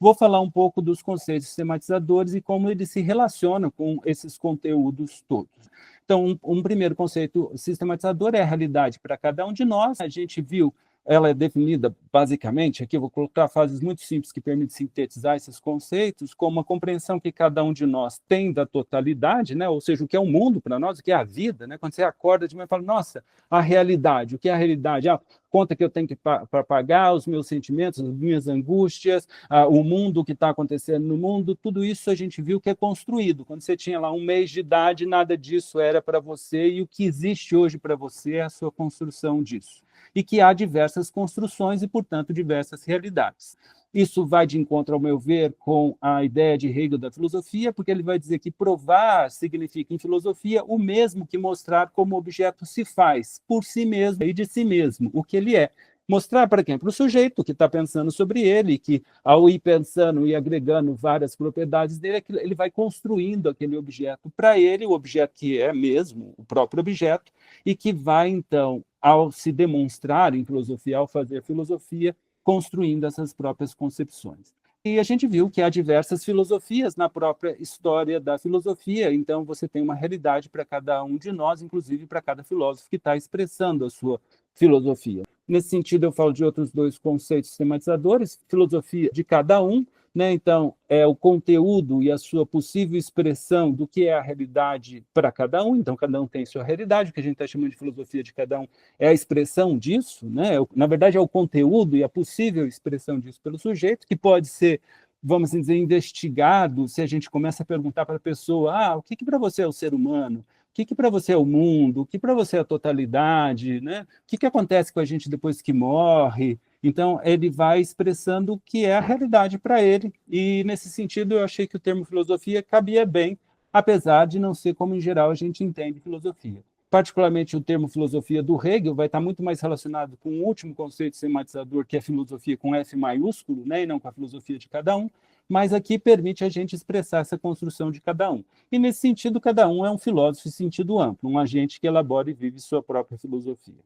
vou falar um pouco dos conceitos sistematizadores e como eles se relacionam com esses conteúdos todos. Então, um primeiro conceito sistematizador é a realidade para cada um de nós. A gente viu, ela é definida basicamente, aqui eu vou colocar frases muito simples que permitem sintetizar esses conceitos, como a compreensão que cada um de nós tem da totalidade, né? Ou seja, o que é o mundo para nós, o que é a vida, né? Quando você acorda de manhã e fala, nossa, a realidade, o que é a realidade? A conta que eu tenho para pagar, os meus sentimentos, as minhas angústias, o mundo que está acontecendo no mundo, tudo isso a gente viu que é construído. Quando você tinha lá 1 mês de idade, nada disso era para você, e o que existe hoje para você é a sua construção disso. E que há diversas construções e, portanto, diversas realidades. Isso vai de encontro, ao meu ver, com a ideia de Hegel da filosofia, porque ele vai dizer que provar significa, em filosofia, o mesmo que mostrar como o objeto se faz, por si mesmo e de si mesmo, o que ele é. Mostrar para quem? Para o sujeito que está pensando sobre ele, que ao ir pensando e agregando várias propriedades dele, ele vai construindo aquele objeto para ele, o objeto que é mesmo o próprio objeto, e que vai, então, ao se demonstrar em filosofia, ao fazer filosofia, construindo essas próprias concepções. E a gente viu que há diversas filosofias na própria história da filosofia, então você tem uma realidade para cada um de nós, inclusive para cada filósofo que está expressando a sua filosofia. Nesse sentido, eu falo de outros 2 conceitos sistematizadores, filosofia de cada um, né? Então, é o conteúdo e a sua possível expressão do que é a realidade para cada um, então cada um tem sua realidade, o que a gente está chamando de filosofia de cada um é a expressão disso, né? Na verdade é o conteúdo e a possível expressão disso pelo sujeito, que pode ser, vamos dizer, investigado se a gente começa a perguntar para a pessoa, o que para você é o ser humano? O que para você é o mundo? O que para você é a totalidade? Né? O que acontece com a gente depois que morre? Então, ele vai expressando o que é a realidade para ele, e, nesse sentido, eu achei que o termo filosofia cabia bem, apesar de não ser como, em geral, a gente entende filosofia. Particularmente, o termo filosofia do Hegel vai estar muito mais relacionado com o último conceito sistematizador, que é a filosofia com F maiúsculo, né, e não com a filosofia de cada um, mas aqui permite a gente expressar essa construção de cada um. E, nesse sentido, cada um é um filósofo em sentido amplo, um agente que elabora e vive sua própria filosofia.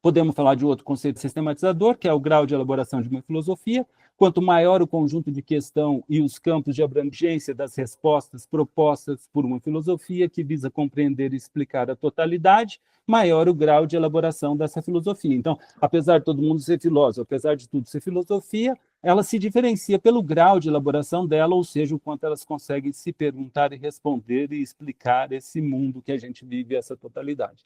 Podemos falar de outro conceito sistematizador, que é o grau de elaboração de uma filosofia. Quanto maior o conjunto de questão e os campos de abrangência das respostas propostas por uma filosofia que visa compreender e explicar a totalidade, maior o grau de elaboração dessa filosofia. Então, apesar de todo mundo ser filósofo, apesar de tudo ser filosofia, ela se diferencia pelo grau de elaboração dela, ou seja, o quanto elas conseguem se perguntar e responder e explicar esse mundo que a gente vive, essa totalidade.